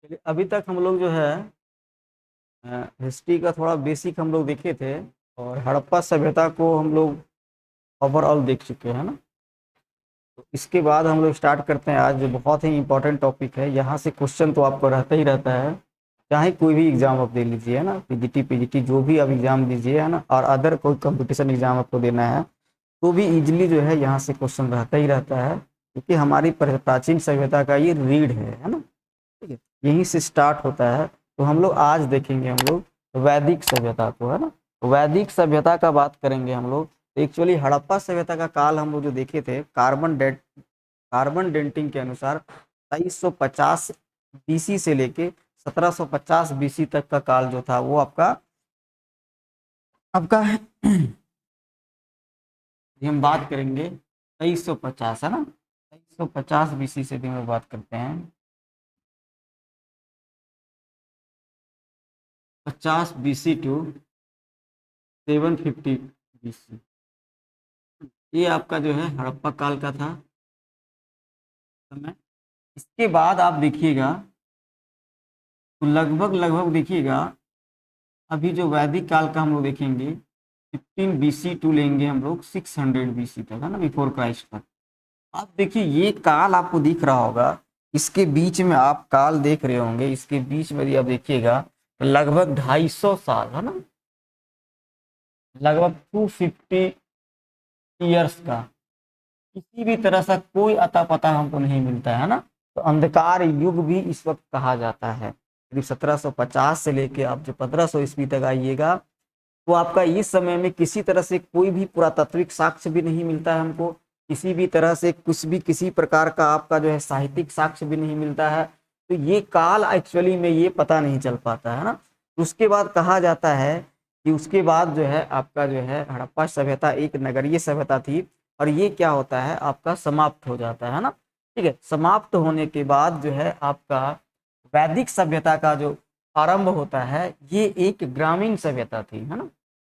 चलिए, अभी तक हम लोग जो है हिस्ट्री का थोड़ा बेसिक हम लोग देखे थे, और हड़प्पा सभ्यता को हम लोग ओवरऑल देख चुके हैं ना। तो इसके बाद हम लोग स्टार्ट करते हैं आज, जो बहुत ही इंपॉर्टेंट टॉपिक है। यहाँ से क्वेश्चन तो आपको रहता ही रहता है, चाहे कोई भी एग्जाम आप दे लीजिए, है ना। पीजीटी जो भी आप एग्जाम दीजिए, है ना, और अदर कोई कंपटीशन एग्जाम आपको देना है, तो भी इजीली जो है यहाँ से क्वेश्चन रहता ही रहता है, क्योंकि हमारी प्राचीन सभ्यता का ये रीढ़ है ना। ठीक है, यहीं से स्टार्ट होता है। तो हम लोग आज देखेंगे हम लोग वैदिक सभ्यता को, है ना। वैदिक सभ्यता का बात करेंगे हम लोग। तो एक्चुअली हड़प्पा सभ्यता का काल हम लोग जो देखे थे, कार्बन डेटिंग के अनुसार 2350 बीसी से लेके 1750 बीसी तक का काल जो था वो आपका आपका है। ये हम बात करेंगे 2350, है ना। 2350 बीसी से भी हम लोग बात करते हैं। 50 बीसी टू 750 बीसी, ये आपका जो है हड़प्पा काल का था समय। इसके बाद आप देखिएगा, तो लगभग लगभग देखिएगा, अभी जो वैदिक काल का हम लोग देखेंगे 15 बीसी टू लेंगे हम लोग 600 बीसी तक, है ना, बिफोर क्राइस्ट तक। आप देखिए ये काल आपको दिख रहा होगा, इसके बीच में आप काल देख रहे होंगे, इसके बीच में यदि आप देखिएगा तो लगभग 250 साल, है ना, लगभग 250 ईयर्स का किसी भी तरह से कोई अता पता हमको नहीं मिलता है ना। तो अंधकार युग भी इस वक्त कहा जाता है। करीब 1750 से लेके आप जो 1500 ईस्वी तक आइएगा, तो आपका इस समय में किसी तरह से कोई भी पुरातात्विक साक्ष्य भी नहीं मिलता है हमको, किसी भी तरह से कुछ भी किसी प्रकार का आपका जो है साहित्यिक साक्ष्य भी नहीं मिलता है। तो ये काल एक्चुअली में ये पता नहीं चल पाता है ना। उसके बाद कहा जाता है कि उसके बाद जो है आपका जो है हड़प्पा सभ्यता एक नगरीय सभ्यता थी, और ये क्या होता है आपका समाप्त हो जाता है ना। ठीक है, समाप्त होने के बाद जो है आपका वैदिक सभ्यता का जो आरंभ होता है, ये एक ग्रामीण सभ्यता थी, है ना।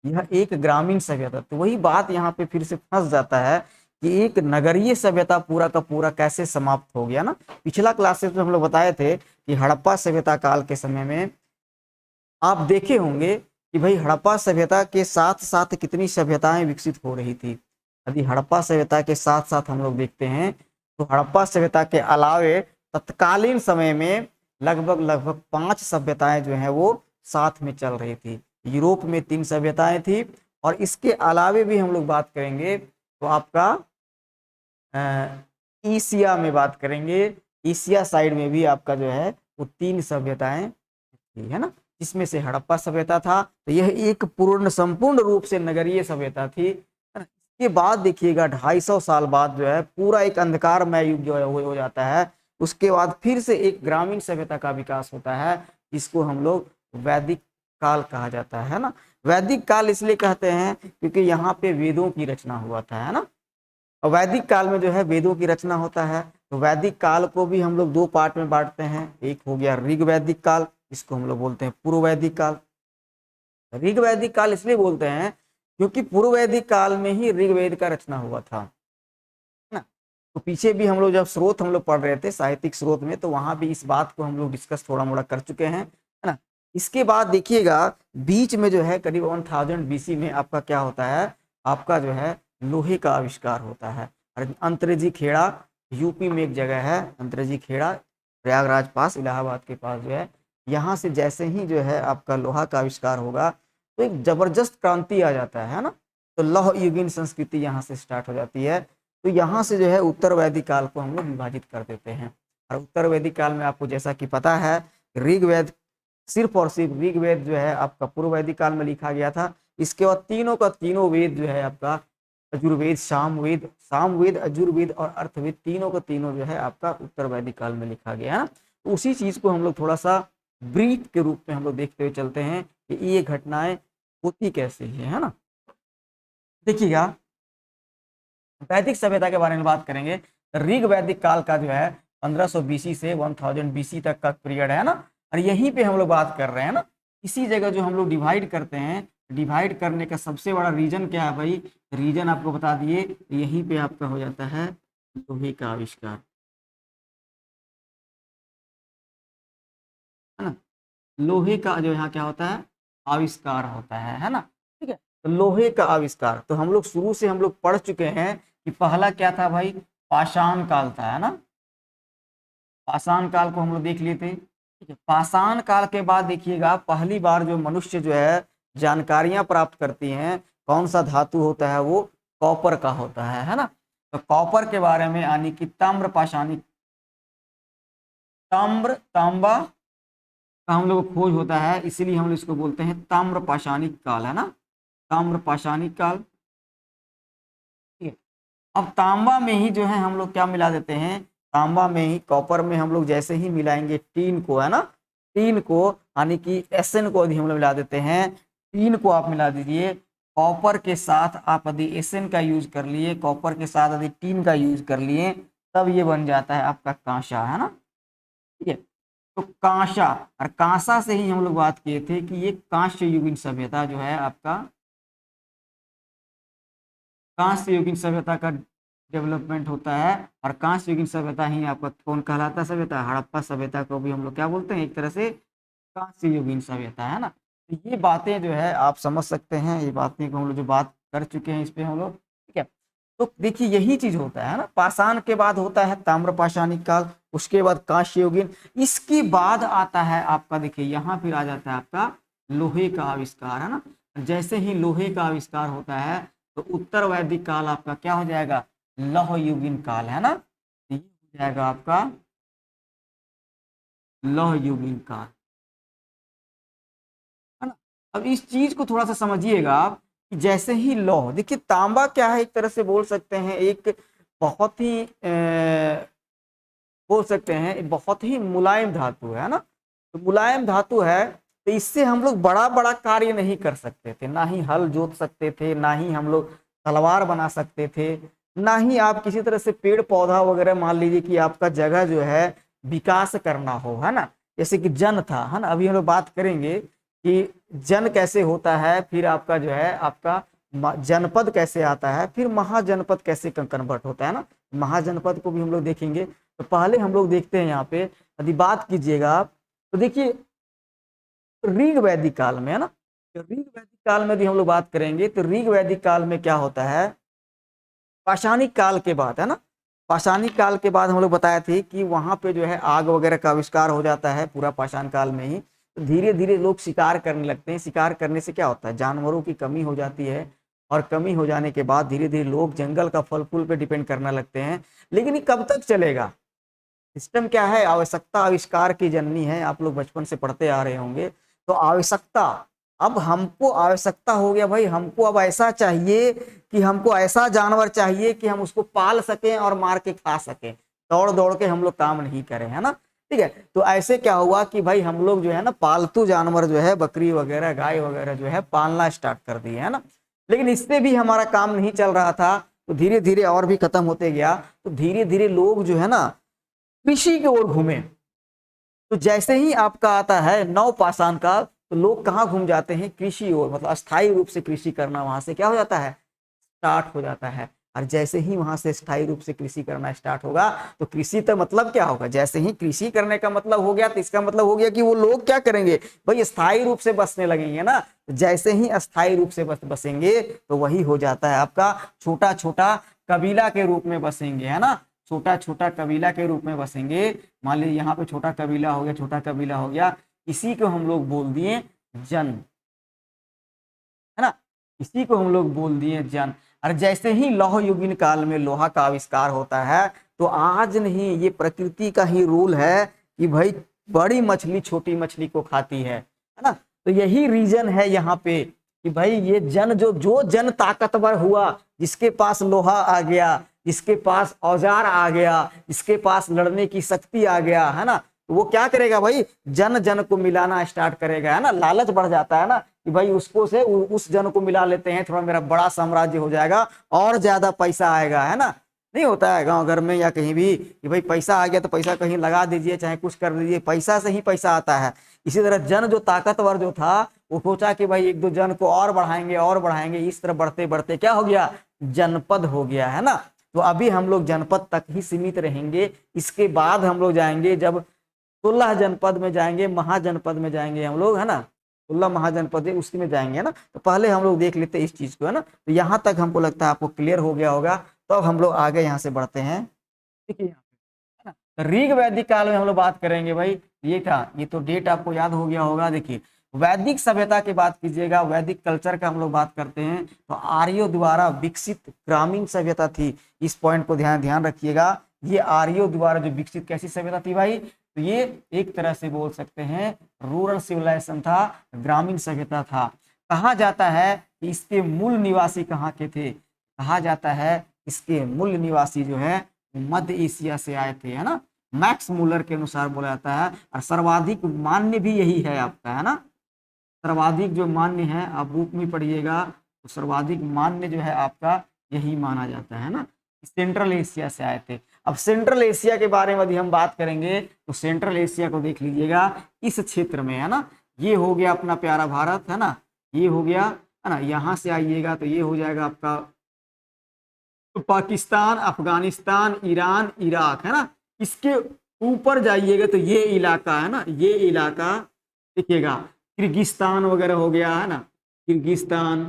यह एक ग्रामीण सभ्यता, तो वही बात यहाँ पे फिर से फंस जाता है कि एक नगरीय सभ्यता पूरा का पूरा कैसे समाप्त हो गया ना। पिछला क्लासेस में हम लोग बताए थे कि हड़प्पा सभ्यता काल के समय में आप देखे होंगे कि भाई हड़प्पा सभ्यता के साथ साथ कितनी सभ्यताएं विकसित हो रही थी। यदि हड़प्पा सभ्यता के साथ साथ हम लोग देखते हैं, तो हड़प्पा सभ्यता के अलावे तत्कालीन समय में लगभग लगभग 5 सभ्यताएं जो हैं वो साथ में चल रही थी। यूरोप में 3 सभ्यताएं थी, और इसके अलावे भी हम लोग बात करेंगे तो आपका एशिया में बात करेंगे, एशिया साइड में भी आपका जो है वो 3 सभ्यताएं थी, है ना, जिसमें से हड़प्पा सभ्यता था। तो यह एक पूर्ण संपूर्ण रूप से नगरीय सभ्यता थी। इसके बाद देखिएगा 250 साल बाद जो है पूरा एक अंधकारमय युग जो है हो जाता है। उसके बाद फिर से एक ग्रामीण सभ्यता का विकास होता है, जिसको हम लोग वैदिक काल कहा जाता है ना। वैदिक काल इसलिए कहते हैं क्योंकि यहाँ पे वेदों की रचना हुआ था, है ना। और वैदिक काल में जो है वेदों की रचना होता है। तो वैदिक काल को भी हम लोग 2 पार्ट में बांटते हैं। एक हो गया ऋग वैदिक काल, इसको हम लोग बोलते हैं पूर्व वैदिक काल। ऋग वैदिक काल इसलिए बोलते हैं क्योंकि पूर्व वैदिक काल में ही ऋग्वेद का रचना हुआ था, है ना। तो पीछे भी हम लोग जब स्रोत हम लोग पढ़ रहे थे साहित्यिक स्रोत में, तो वहां भी इस बात को हम लोग डिस्कस थोड़ा मोड़ा कर चुके हैं, है ना। इसके बाद देखिएगा बीच में जो है करीब 1000 बीसी में आपका क्या होता है, आपका जो है लोहे का आविष्कार होता है। और अंतरेजी खेड़ा, यूपी में एक जगह है अंतरेजी खेड़ा, प्रयागराज पास इलाहाबाद के पास जो है, यहाँ से जैसे ही जो है आपका लोहा का आविष्कार होगा, तो एक जबरदस्त क्रांति आ जाता है ना। तो लौह युगीन संस्कृति यहाँ से स्टार्ट हो जाती है। तो यहाँ से जो है उत्तर वैदिक काल को हम लोग विभाजित कर देते हैं। और उत्तर वैदिक काल में आपको जैसा कि पता है, ऋग्वेद सिर्फ और सिर्फ ऋग्वेद जो है आपका पूर्व वैदिक काल में लिखा गया था। इसके बाद तीनों का तीनों वेद जो है आपका अजुर्वेद, सामवेद, अजुर्वेद और अर्थवेद, तीनों का तीनों जो है आपका उत्तर वैदिक काल में लिखा गया है। तो उसी चीज को हम लोग थोड़ा सा ब्रीफ के रूप में हम लोग देखते हुए चलते हैं कि ये घटनाएं होती कैसे है ना। देखिएगा वैदिक सभ्यता के बारे में बात करेंगे। ऋग वैदिक काल का जो है 1500 बीसी से 1000 बीसी तक का पीरियड है ना। और यहीं पे हम लोग बात कर रहे हैं ना, इसी जगह जो हम लोग डिवाइड करते हैं, डिवाइड करने का सबसे बड़ा रीजन क्या है भाई, रीजन आपको बता दिए, यहीं पे आपका हो जाता है लोहे का आविष्कार। है ना। लोहे का जो यहाँ क्या होता है, आविष्कार होता है ना। ठीक है, तो लोहे का आविष्कार तो हम लोग शुरू से हम लोग पढ़ चुके हैं कि पहला क्या था भाई, पाषाण काल था, है ना। पाषाण काल को हम लोग देख लिए थे। ठीक है, पाषाण काल के बाद देखिएगा पहली बार जो मनुष्य जो है जानकारियां प्राप्त करती हैं, कौन सा धातु होता है, वो कॉपर का होता है ना। तो कॉपर के बारे में यानी कि ताम्र पाषाणिक, तांबा का हम लोग खोज होता है, इसीलिए हम लोग इसको बोलते हैं ताम्र पाषाणिक काल, है ना, ताम्र पाषाणिक काल। ठीक है, अब तांबा में ही जो है हम लोग क्या मिला देते हैं, तांबा में ही, कॉपर में हम लोग जैसे ही मिलाएंगे टीन को, है ना, टीन को यानी कि एसएन को यदि हम लोग मिला देते हैं, टीन को आप मिला दीजिए कॉपर के साथ, आप यदि एसएन का यूज कर लिए, कॉपर के साथ यदि टीन का यूज कर लिए, तब ये बन जाता है आपका कांसा, है ना। ठीक है, तो कांसा, और कांसा से ही हम लोग बात किए थे कि ये कांस्य युगीन सभ्यता जो है आपका, कांस्य युगीन सभ्यता का डेवलपमेंट होता है, और कांस्य युगीन सभ्यता ही आपका कौन कहलाता है, सभ्यता, हड़प्पा सभ्यता को भी हम लोग क्या बोलते हैं, एक तरह से कांस्य युगीन सभ्यता, है ना। तो ये बातें जो है आप समझ सकते हैं, ये बातें को हम लोग जो बात कर चुके हैं इस पे हम लोग। ठीक है, तो देखिए यही चीज होता है ना, पाषाण के बाद होता है ताम्र पाषाणिक काल, उसके बाद कांस्य युगीन, इसके बाद आता है आपका, देखिए यहाँ फिर आ जाता है आपका लोहे का आविष्कार, है ना। जैसे ही लोहे का आविष्कार होता है तो उत्तर वैदिक काल आपका क्या हो जाएगा, लौह युगीन काल, है ना। ये हो जाएगा आपका लौह युगीन काल, है ना। अब इस चीज को थोड़ा सा समझिएगा आप कि जैसे ही लौह, देखिए तांबा क्या है, एक तरह से बोल सकते हैं एक बहुत ही बोल सकते हैं बहुत ही मुलायम धातु है ना। तो मुलायम धातु है, तो इससे हम लोग बड़ा बड़ा कार्य नहीं कर सकते थे, ना ही हल जोत सकते थे, ना ही हम लोग तलवार बना सकते थे, ना ही आप किसी तरह से पेड़ पौधा वगैरह, मान लीजिए कि आपका जगह जो है विकास करना हो, है ना। जैसे कि जन था, है ना, अभी हम लोग बात करेंगे कि जन कैसे होता है, फिर आपका जो है आपका जनपद कैसे आता है, फिर महाजनपद कैसे कन्वर्ट होता है ना। महाजनपद को भी हम लोग देखेंगे। तो पहले हम लोग देखते हैं यहाँ पे, यदि बात कीजिएगा आप, तो देखिए ऋग वैदिक काल में, है ना, तो ऋग वैदिक काल में भी हम लोग बात करेंगे, तो ऋग वैदिक काल में क्या होता है, पाषाणिक काल के बाद, है ना, पाषाणिक काल के बाद हम लोग बताए थे कि वहां पे जो है आग वगैरह का आविष्कार हो जाता है पूरा पाषाण काल में ही। तो धीरे धीरे लोग शिकार करने लगते हैं, शिकार करने से क्या होता है, जानवरों की कमी हो जाती है, और कमी हो जाने के बाद धीरे धीरे लोग जंगल का फल फूल पे डिपेंड करने लगते हैं। लेकिन ये कब तक चलेगा, सिस्टम क्या है, आवश्यकता आविष्कार की जननी है, आप लोग बचपन से पढ़ते आ रहे होंगे। तो आवश्यकता, अब हमको आवश्यकता हो गया भाई, हमको अब ऐसा चाहिए कि हमको ऐसा जानवर चाहिए कि हम उसको पाल सकें और मार के खा सकें, दौड़ दौड़ के हम लोग काम नहीं करें, है ना। ठीक है, तो ऐसे क्या हुआ कि भाई हम लोग जो है ना पालतू जानवर जो है बकरी वगैरह गाय वगैरह जो है पालना स्टार्ट कर दिए, है ना। लेकिन इससे भी हमारा काम नहीं चल रहा था, तो धीरे धीरे और भी खत्म होते गया। तो धीरे धीरे लोग जो है ना कृषि की ओर घूमे। तो जैसे ही आपका आता है नवपाषाण काल, तो लोग कहाँ घूम जाते हैं, कृषि ओर, मतलब अस्थायी रूप से कृषि करना वहां से क्या हो जाता है, स्टार्ट हो जाता है। और जैसे ही वहां से स्थायी रूप से कृषि करना स्टार्ट होगा, तो कृषि तो मतलब क्या होगा, जैसे ही कृषि करने का मतलब हो गया, तो इसका मतलब हो गया कि वो लोग क्या करेंगे भाई, स्थायी रूप से बसने लगेंगे ना। जैसे ही अस्थायी रूप से बसेंगे, तो वही हो जाता है आपका छोटा छोटा कबीला के रूप में बसेंगे, है ना, छोटा छोटा कबीला के रूप में बसेंगे। मान लीजिए यहाँ पे छोटा कबीला हो गया, छोटा कबीला हो गया, इसी को हम लोग बोल दिए जन, है ना, इसी को हम लोग बोल दिए जन। और जैसे ही लौह युगीन काल में लोहा का आविष्कार होता है, तो आज नहीं, ये प्रकृति का ही रूल है कि भाई बड़ी मछली छोटी मछली को खाती है ना। तो यही रीजन है यहाँ पे कि भाई ये जन जो जन ताकतवर हुआ, जिसके पास लोहा आ गया, जिसके पास औजार आ गया, जिसके पास लड़ने की शक्ति आ गया, है ना, तो वो क्या करेगा भाई, जन जन को मिलाना स्टार्ट करेगा, है ना। लालच बढ़ जाता है ना कि भाई उसको से उस जन को मिला लेते हैं, थोड़ा मेरा बड़ा साम्राज्य हो जाएगा और ज्यादा पैसा आएगा, है ना। नहीं होता है गांव घर में या कहीं भी कि भाई पैसा आ गया तो पैसा कहीं लगा दीजिए, चाहे कुछ कर दीजिए, पैसा से ही पैसा आता है। इसी तरह जन जो ताकतवर जो था, वो सोचा कि भाई एक दो जन को और बढ़ाएंगे और बढ़ाएंगे, इस तरह बढ़ते बढ़ते क्या हो गया, जनपद हो गया, है ना। तो अभी हम लोग जनपद तक ही सीमित रहेंगे, इसके बाद हम लोग जाएंगे जब 16 जनपद में जाएंगे, महाजनपद में जाएंगे हम लोग, है ना, 16 महाजनपद है उसी में जाएंगे, है ना। तो पहले हम लोग देख लेते हैं इस चीज को, है ना। तो यहाँ तक हमको लगता है आपको क्लियर हो गया होगा। तो अब हम लोग आगे यहाँ से बढ़ते हैं। देखिए यहाँ पे, है ना, ऋग वैदिक काल में हम लोग बात करेंगे भाई। ये था, ये तो डेट आपको याद हो गया होगा। देखिए वैदिक सभ्यता की बात कीजिएगा, वैदिक कल्चर का हम लोग बात करते हैं, तो आर्यों द्वारा विकसित ग्रामीण सभ्यता थी। इस पॉइंट को ध्यान ध्यान रखिएगा। ये आर्यों द्वारा जो विकसित कैसी सभ्यता थी भाई, तो ये एक तरह से बोल सकते हैं रूरल सिविलाइजेशन था, ग्रामीण सभ्यता था। कहा जाता है कि इसके मूल निवासी कहाँ के थे, कहा जाता है इसके मूल निवासी जो है मध्य एशिया से आए थे, है ना। मैक्स मूलर के अनुसार बोला जाता है, और सर्वाधिक मान्य भी यही है आपका, है ना। सर्वाधिक जो मान्य है, आप बुक में पढ़िएगा, तो सर्वाधिक मान्य जो है आपका यही माना जाता है ना। सेंट्रल एशिया से आए थे। अब सेंट्रल एशिया के बारे में यदि हम बात करेंगे, तो सेंट्रल एशिया को देख लीजिएगा, इस क्षेत्र में, है ना, ये हो गया अपना प्यारा भारत, है ना, ये हो गया, है ना। यहाँ से आइएगा तो ये हो जाएगा आपका पाकिस्तान, अफगानिस्तान, ईरान, इराक, है ना। इसके ऊपर जाइएगा तो ये इलाका, है ना, ये इलाका देखिएगा, किर्गिस्तान वगैरह हो गया, है ना, किर्गिस्तान,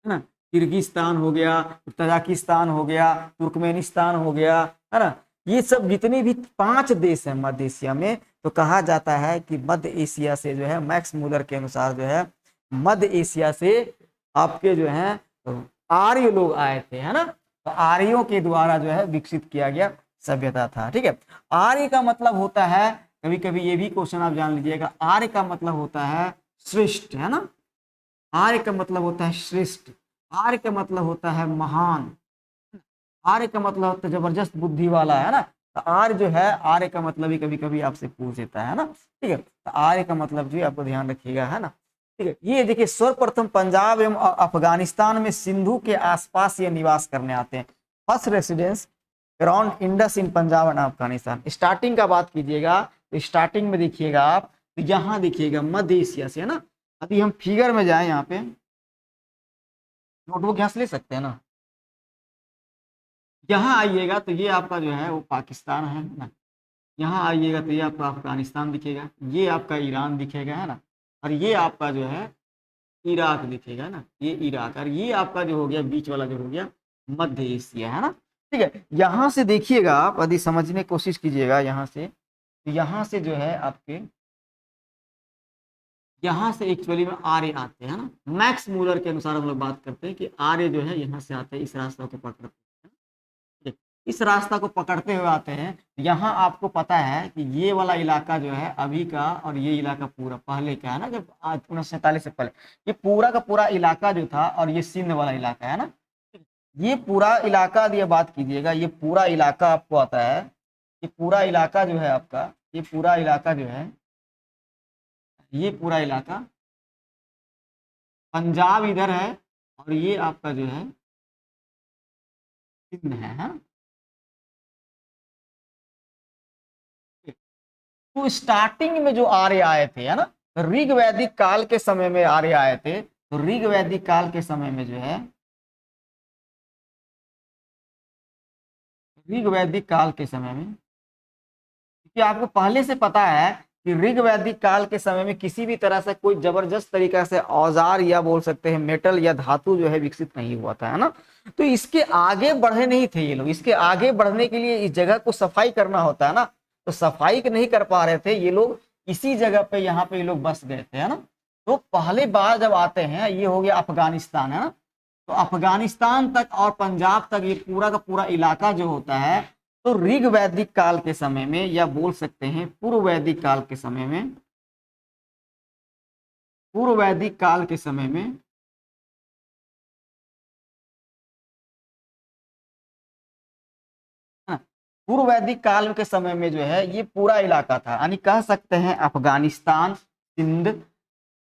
है ना, किर्गिस्तान हो गया, तजाकिस्तान हो गया, तुर्कमेनिस्तान हो गया, है ना। ये सब जितने भी 5 देश हैं मध्य एशिया में, तो कहा जाता है कि मध्य एशिया से जो है, मैक्स मूलर के अनुसार जो है, मध्य एशिया से आपके जो है आर्य लोग आए थे, है ना। तो आर्यों के द्वारा जो है विकसित किया गया सभ्यता था, ठीक है। आर्य का मतलब होता है, कभी कभी ये भी क्वेश्चन आप जान लीजिएगा, आर्य का मतलब होता है श्रेष्ठ, है ना। आर्य का मतलब होता है श्रेष्ठ, आर्य का मतलब होता है महान, आर्य का मतलब होता है जबरदस्त बुद्धि वाला, है ना। तो आर्य जो है, आर्य का मतलब ही कभी कभी आपसे पूछ देता है ना, ठीक है। तो आर्य का मतलब जो आपको ध्यान रखिएगा, है ना, ठीक है। ये देखिए सर्वप्रथम पंजाब एवं अफगानिस्तान में सिंधु के आसपास ये निवास करने आते हैं। First residence around Indus in Punjab and Afghanistan. Starting का बात कीजिएगा तो स्टार्टिंग में देखिएगा आप, तो यहाँ देखिएगा मध्य एशिया से, है ना। अभी हम फिगर में जाए, यहाँ पे नोटबुक यहाँ से ले सकते हैं ना। यहाँ आइएगा तो ये आपका जो है वो पाकिस्तान है ना। यहाँ आइएगा तो ये आपका अफगानिस्तान दिखेगा, ये आपका ईरान दिखेगा, है ना, और ये आपका जो है इराक दिखेगा ना, ये इराक, और ये आपका जो हो गया बीच वाला जो हो गया मध्य एशिया, है ना, ठीक है। यहाँ से देखिएगा आप, यदि समझने की कोशिश कीजिएगा यहाँ से, तो यहाँ से जो है आपके, यहाँ से एक्चुअली में आर्य आते हैं ना। मैक्स मूलर के अनुसार हम लोग बात करते हैं कि आर्य जो है यहाँ से आते हैं, इस रास्ता को पकड़ते हैं, इस रास्ता को पकड़ते हुए आते हैं। यहाँ आपको पता है कि ये वाला इलाका जो है अभी का, और ये इलाका पूरा पहले का, है ना, जब 1947 से पहले, ये पूरा का पूरा इलाका जो था, और ये सिंध वाला इलाका है ना। ये पूरा इलाका यदि बात कीजिएगा, ये पूरा इलाका आपको आता है, ये पूरा इलाका जो है आपका, ये पूरा इलाका जो है, ये पूरा इलाका पंजाब इधर है, और ये आपका जो है सिंध है, हाँ? तो स्टार्टिंग में जो आर्य आए थे, है ना, ऋग वैदिक काल के समय में आर्य आए थे। तो ऋग वैदिक काल के समय में जो है, ऋग वैदिक काल के समय में, क्योंकि आपको पहले से पता है कि ऋग वैदिक काल के समय में किसी भी तरह से कोई जबरदस्त तरीका से औजार या बोल सकते हैं मेटल या धातु जो है विकसित नहीं हुआ था, है ना। तो इसके आगे बढ़े नहीं थे ये लोग, इसके आगे बढ़ने के लिए इस जगह को सफाई करना होता है ना, तो सफाई नहीं कर पा रहे थे ये लोग, इसी जगह पे यहाँ पे ये लोग बस गए थे, है ना। तो पहले बार जब आते हैं, ये हो गया अफगानिस्तान, है ना, तो अफगानिस्तान तक और पंजाब तक ये पूरा का पूरा इलाका जो होता है, तो ऋग वैदिक काल के समय में, या बोल सकते हैं पूर्व वैदिक काल के समय में, पूर्व वैदिक काल के समय में, पूर्व वैदिक काल के समय में जो है ये पूरा इलाका था, यानी कह सकते हैं अफगानिस्तान, सिंध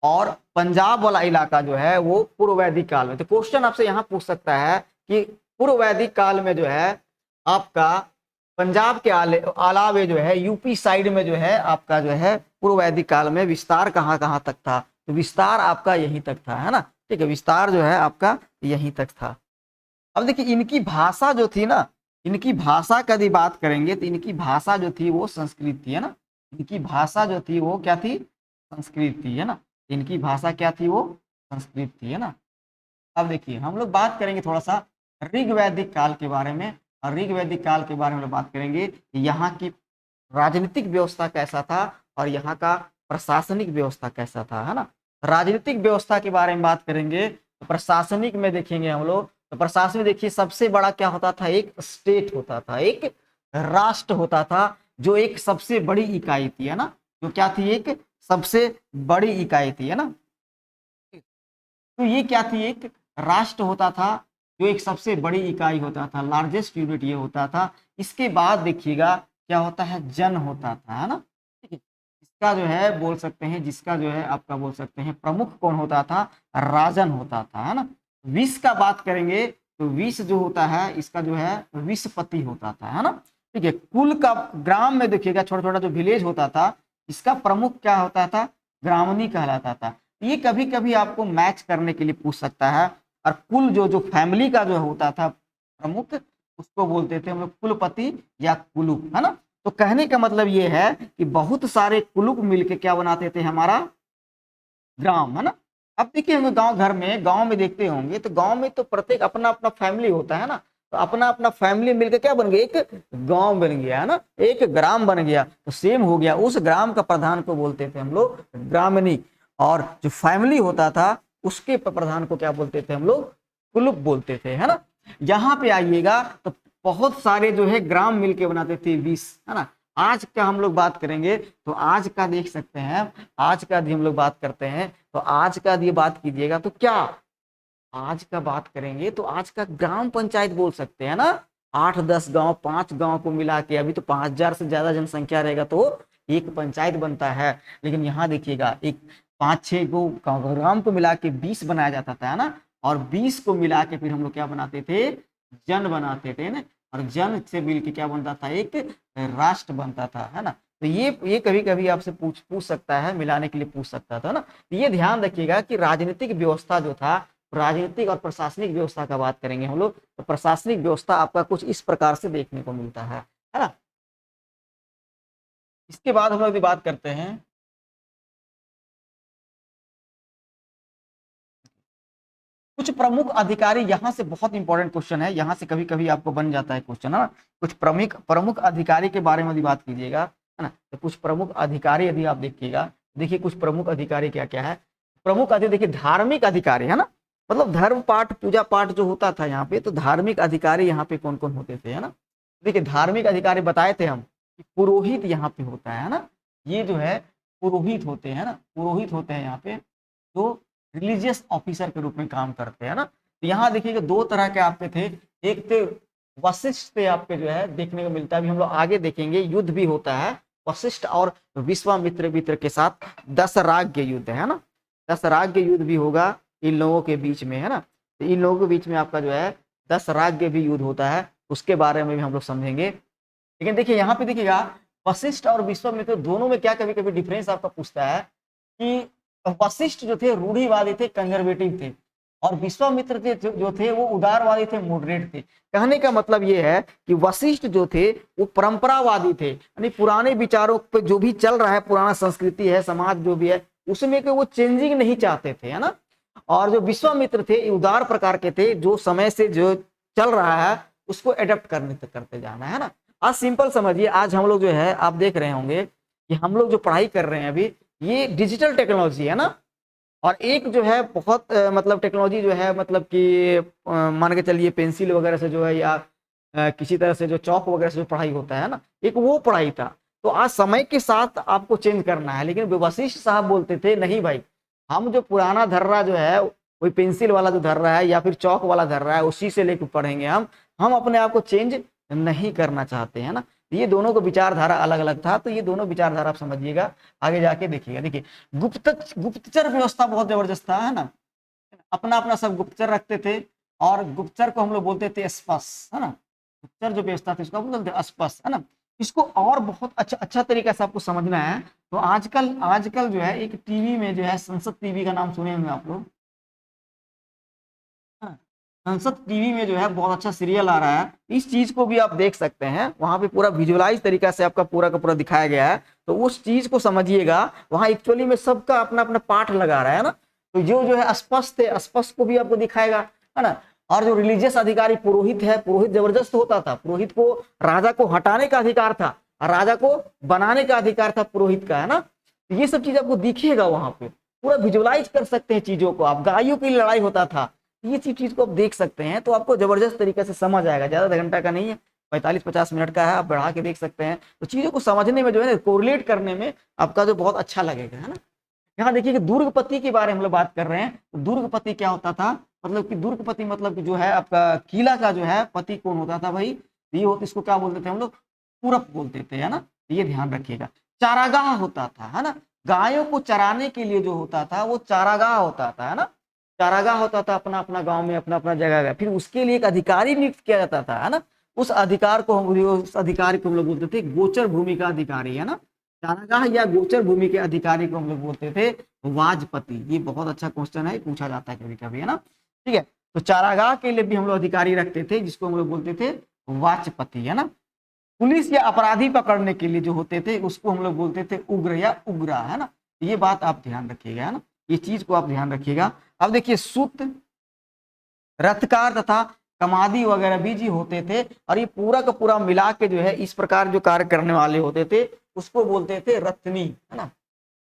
और पंजाब वाला इलाका जो है वो पूर्व वैदिक काल में। तो क्वेश्चन आपसे यहाँ पूछ सकता है कि पूर्व वैदिक काल में जो है आपका पंजाब के अलावे जो है यूपी साइड में जो है आपका जो है पूर्व वैदिक काल में विस्तार कहाँ कहाँ तक था, तो विस्तार आपका यहीं तक था, है ना, ठीक है, विस्तार जो है आपका यहीं तक था। अब देखिए इनकी भाषा जो थी ना, इनकी भाषा का यदि बात करेंगे तो इनकी भाषा जो थी वो संस्कृत थी, है ना। इनकी भाषा जो थी वो क्या थी, संस्कृत थी, है ना। इनकी भाषा क्या थी, वो संस्कृत थी, है ना। अब देखिए हम लोग बात करेंगे थोड़ा सा ऋग वैदिक काल के बारे में। और ऋग वैदिक काल के बारे में लोग बात करेंगे कि यहाँ की राजनीतिक व्यवस्था कैसा था और यहाँ का प्रशासनिक व्यवस्था कैसा था, है ना। राजनीतिक व्यवस्था के बारे में बात करेंगे तो प्रशासनिक में देखेंगे हम लोग, तो प्रशासन में देखिए सबसे बड़ा क्या होता था, एक स्टेट होता था, एक राष्ट्र होता था, जो एक सबसे बड़ी इकाई थी, है ना। जो क्या थी, एक सबसे बड़ी इकाई थी, है ना। तो ये क्या थी, एक राष्ट्र होता था जो एक सबसे बड़ी इकाई होता था, लार्जेस्ट यूनिट ये होता था। इसके बाद देखिएगा क्या होता है, जन होता था, है ना। ठीक है। इसका जो है बोल सकते हैं, जिसका जो है आपका बोल सकते हैं प्रमुख कौन होता था, राजन होता था, है ना। विष का बात करेंगे तो विष जो होता है इसका जो है विषपति होता था, है ना। ठीक है। कुल का ग्राम में देखिएगा छोटा छोटा जो विलेज होता था इसका प्रमुख क्या होता था, ग्रामणी कहलाता था। ये कभी कभी आपको मैच करने के लिए पूछ सकता है। और कुल जो जो फैमिली का जो होता था प्रमुख, उसको बोलते थे हम लोग कुलपति या कुलुप, है ना। तो कहने का मतलब ये है कि बहुत सारे कुलुप मिलके क्या बनाते थे, हमारा ग्राम, है ना। अब देखिए हम गांव में देखते होंगे तो गांव में तो प्रत्येक अपना अपना फैमिली होता है ना। तो अपना अपना फैमिली मिलकर क्या बन गया, एक गांव बन गया, है ना, एक ग्राम बन गया। तो सेम हो गया, उस ग्राम का प्रधान को बोलते थे हम लोग ग्रामणी। और जो फैमिली होता था उसके प्रधान को क्या बोलते थे हम लोग, कुलुप बोलते थे, है ना। यहाँ पे आइएगा तो बहुत सारे जो है ग्राम मिलके बनाते थे 20, है ना। आज का हम लोग बात करेंगे तो आज का देख सकते हैं, आज का यदि हम लोग बात करते हैं तो आज का यदि बात कीजिएगा तो क्या, आज का बात करेंगे तो आज का ग्राम पंचायत बोल सकते हैं ना। 8-10 गांव, 5 गांव को मिला के, अभी तो 5,000 से ज्यादा जनसंख्या रहेगा तो एक पंचायत बनता है। लेकिन यहाँ देखिएगा एक 5-6 को ग्राम को मिला के 20 बनाया जाता था, है ना। और 20 को मिला के फिर हम लोग क्या बनाते थे, जन बनाते थे ना। और जन से मिल के क्या बनता था, एक राष्ट्र बनता था, है ना। तो ये कभी कभी आपसे पूछ पूछ सकता है, मिलाने के लिए पूछ सकता था ना। तो ये ध्यान रखिएगा कि राजनीतिक व्यवस्था जो था, राजनीतिक और प्रशासनिक व्यवस्था का बात करेंगे हम लोग तो प्रशासनिक व्यवस्था आपका कुछ इस प्रकार से देखने को मिलता है ना। इसके बाद हम लोग बात करते हैं कुछ प्रमुख अधिकारी। यहाँ से बहुत इंपॉर्टेंट क्वेश्चन है, यहाँ से कभी कभी आपको बन जाता है क्वेश्चन, है ना। कुछ प्रमुख प्रमुख अधिकारी के बारे में यदि बात कीजिएगा, है ना, तो कुछ प्रमुख अधिकारी यदि आप देखिएगा, देखिए कुछ प्रमुख अधिकारी क्या क्या है। प्रमुख अधिकारी देखिए, धार्मिक अधिकारी, है ना, मतलब धर्म पाठ पूजा पाठ जो होता था यहाँ पे, तो धार्मिक अधिकारी यहाँ पे कौन कौन होते थे, है ना। देखिए धार्मिक अधिकारी बताए थे हम कि पुरोहित यहाँ पे होता है ना। ये जो है पुरोहित होते हैं ना, पुरोहित होते हैं यहाँ पे, जो रिलीजियस ऑफिसर के रूप में काम करते हैं ना। तो यहाँ देखिएगा दो तरह के आपके थे, एक थे वशिष्ठ थे आपके जो है देखने को मिलता है, अभी हम लोग आगे देखेंगे युद्ध भी होता है वशिष्ठ और विश्वामित्र मित्र के साथ, दशराग्य युद्ध, है ना। दशराग्य युद्ध भी होगा इन लोगों के बीच में, है ना। तो इन लोगों के बीच में आपका जो है दशराग्य भी युद्ध होता है, उसके बारे में भी हम लोग समझेंगे। लेकिन देखिए यहाँ पे देखिएगा वशिष्ठ और विश्वामित्र दोनों में क्या कभी कभी डिफरेंस आपका पूछता है कि वशिष्ठ जो थे रूढ़िवादी थे, कंजर्वेटिव थे, और विश्वामित्र जो थे वो उदारवादी थे, मॉडरेट थे। कहने का मतलब ये है कि वशिष्ठ जो थे वो परंपरावादी थे, यानी पुराने विचारों पे जो भी चल रहा है, पुराना संस्कृति है, समाज जो भी है, उसमें के वो चेंजिंग नहीं चाहते थे, है ना। और जो विश्वामित्र थे उदार प्रकार के थे, जो समय से जो चल रहा है उसको एडेप्ट करने तक करते जाना, है ना। आज सिंपल समझिए, आज हम लोग जो है आप देख रहे होंगे कि हम लोग जो पढ़ाई कर रहे हैं अभी, ये डिजिटल टेक्नोलॉजी है ना। और एक जो है बहुत मतलब टेक्नोलॉजी जो है, मतलब कि मान के चलिए पेंसिल वगैरह से जो है, या किसी तरह से जो चौक वगैरह से जो पढ़ाई होता है ना, एक वो पढ़ाई था। तो आज समय के साथ आपको चेंज करना है। लेकिन वशिष्ठ साहब बोलते थे नहीं भाई, हम जो पुराना धर्रा जो है, वही पेंसिल वाला जो धर्रा है या फिर चौक वाला धर्रा है, उसी से लेकर पढ़ेंगे हम अपने आप को चेंज नहीं करना चाहते हैं ना। ये दोनों को विचारधारा अलग अलग था, तो ये दोनों विचारधारा आप समझिएगा, आगे जाके देखिएगा। देखिए गुप्तचर व्यवस्था बहुत जबरदस्त था, है ना। अपना अपना सब गुप्तचर रखते थे, और गुप्तचर को हम लोग बोलते थे स्पस, है ना। गुप्तचर जो व्यवस्था थी उसको बोलते थे स्पस, है ना। इसको और बहुत अच्छा अच्छा तरीका से आपको समझना है तो आजकल आजकल जो है एक टीवी में जो है संसद टीवी का नाम सुने होंगे आप लोग, हाँ। संसद टीवी में जो है बहुत अच्छा सीरियल आ रहा है, इस चीज को भी आप देख सकते हैं, वहां पे पूरा विजुअलाइज तरीका से आपका पूरा का पूरा दिखाया गया है, तो उस चीज को समझिएगा। वहां एक्चुअली में सबका अपना अपना पाठ लगा रहा है ना, तो जो है अस्पष्ट है, अस्पष्ट को भी आपको दिखाएगा, है ना। और जो रिलीजियस अधिकारी पुरोहित है, पुरोहित जबरदस्त होता था, पुरोहित को राजा को हटाने का अधिकार था और राजा को बनाने का अधिकार था पुरोहित का, है ना। तो ये सब चीज आपको दिखेगा वहां पे, पूरा विजुअलाइज कर सकते हैं चीजों को आप। गायों की लड़ाई होता था, ये चीज को आप देख सकते हैं, तो आपको जबरदस्त तरीके से समझ आएगा। ज्यादा आधा घंटा का नहीं है, 45-50 मिनट का है, आप बढ़ा के देख सकते हैं। तो चीजों को समझने में जो है ना, कोरिलेट करने में आपका जो बहुत अच्छा लगेगा, है ना। यहाँ देखिए कि दुर्गपति के बारे में हम लोग बात कर रहे हैं। तो दुर्गपति क्या होता था, मतलब कि दुर्गपति मतलब कि जो है आपका किला का जो है पति कौन होता था भाई, ये होता, इसको क्या बोलते थे हम लोग, पूरब बोलते थे, है ना। ये ध्यान रखिएगा। चारागाह होता था, है ना, गायों को चराने के लिए जो होता था वो चारागाह होता था, है ना। चारागाह होता था, अपना अपना गांव में अपना अपना जगह है, फिर उसके लिए एक अधिकारी नियुक्त किया जाता था, है ना। उस अधिकारी को हम लोग बोलते थे गोचर भूमि का अधिकारी, है ना। चारागाह या गोचर भूमि के अधिकारी को हम लोग बोलते थे वाजपति। ये बहुत अच्छा क्वेश्चन है, पूछा जाता है कभी कभी, है ना। ठीक है, तो चारागाह के लिए भी हम लोग अधिकारी रखते थे, जिसको हम लोग बोलते थे वाचपति, है ना। पुलिस या अपराधी पकड़ने के लिए जो होते थे उसको हम लोग बोलते थे उग्र या उग्रा, है ना। ये बात आप ध्यान रखिएगा, है ना, ये चीज को आप ध्यान रखिएगा। अब देखिए सूत, रथकार तथा कमादी वगैरह भी जी होते थे, और ये पूरा का पूरा मिला के जो है इस प्रकार जो कार्य करने वाले होते थे उसको बोलते थे रत्नी, है ना,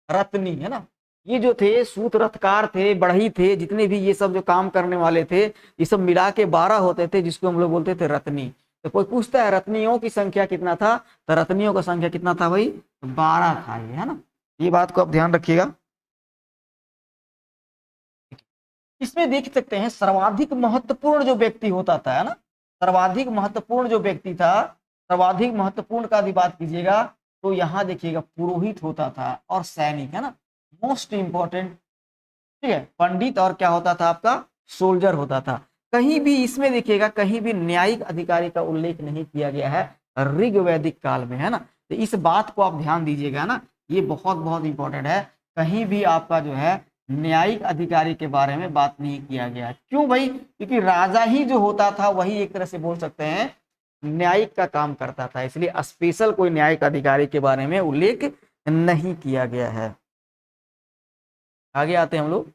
रत्नी, है ना। ये जो थे सूत, रथकार थे, बढ़ई थे, जितने भी ये सब जो काम करने वाले थे, ये सब मिला के 12 होते थे, जिसको हम लोग बोलते थे रत्नी। तो कोई पूछता है रत्नियों की संख्या कितना था, तो रत्नियों का संख्या कितना था भाई, 12 था ये, है ना। ये बात को आप ध्यान रखिएगा। इसमें देख सकते हैं सर्वाधिक महत्वपूर्ण जो व्यक्ति होता था, है ना, सर्वाधिक महत्वपूर्ण जो व्यक्ति था, सर्वाधिक महत्वपूर्ण का यदि बात कीजिएगा तो यहाँ देखिएगा पुरोहित होता था और सैनिक, है ना, मोस्ट इंपॉर्टेंट। ठीक है, पंडित और क्या होता था आपका, सोल्जर होता था। कहीं भी इसमें देखिएगा कहीं भी न्यायिक अधिकारी का उल्लेख नहीं किया गया है ऋग्वैदिक काल में, है ना। तो इस बात को आप ध्यान दीजिएगा ना, ये बहुत बहुत इंपॉर्टेंट है। कहीं भी आपका जो है न्यायिक अधिकारी के बारे में बात नहीं किया गया। क्यों भाई, क्योंकि राजा ही जो होता था वही एक तरह से बोल सकते हैं न्यायिक का काम करता था, इसलिए स्पेशल कोई न्यायिक अधिकारी के बारे में उल्लेख नहीं किया गया है। आगे आते हैं हम लोग,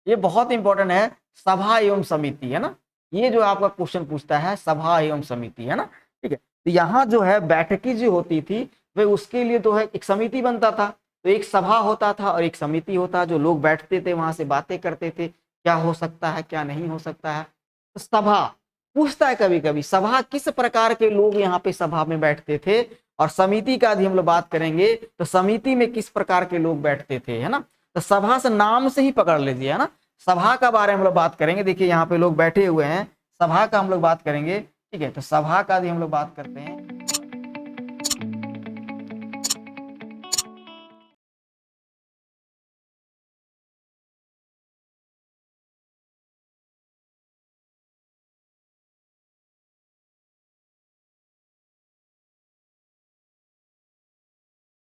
ये बहुत इंपॉर्टेंट है, सभा एवं समिति, है ना। ये जो आपका क्वेश्चन पूछता है सभा एवं समिति, है ना। ठीक है, तो यहाँ जो है बैठकी जो होती थी वे उसके लिए तो है एक समिति बनता था, तो एक सभा होता था और एक समिति होता, जो लोग बैठते थे वहां से बातें करते थे, क्या हो सकता है क्या नहीं हो सकता है। तो सभा पूछता है कभी कभी, सभा किस प्रकार के लोग यहाँ पे सभा में बैठते थे, और समिति का यदि हम लोग बात करेंगे तो समिति में किस प्रकार के लोग बैठते थे, है ना। तो सभा से नाम से ही पकड़ लीजिए, है ना। सभा का बारे में हम लोग बात करेंगे, देखिए यहाँ पे लोग बैठे हुए हैं, सभा का हम लोग बात करेंगे। ठीक है, तो सभा का भी हम लोग बात करते हैं।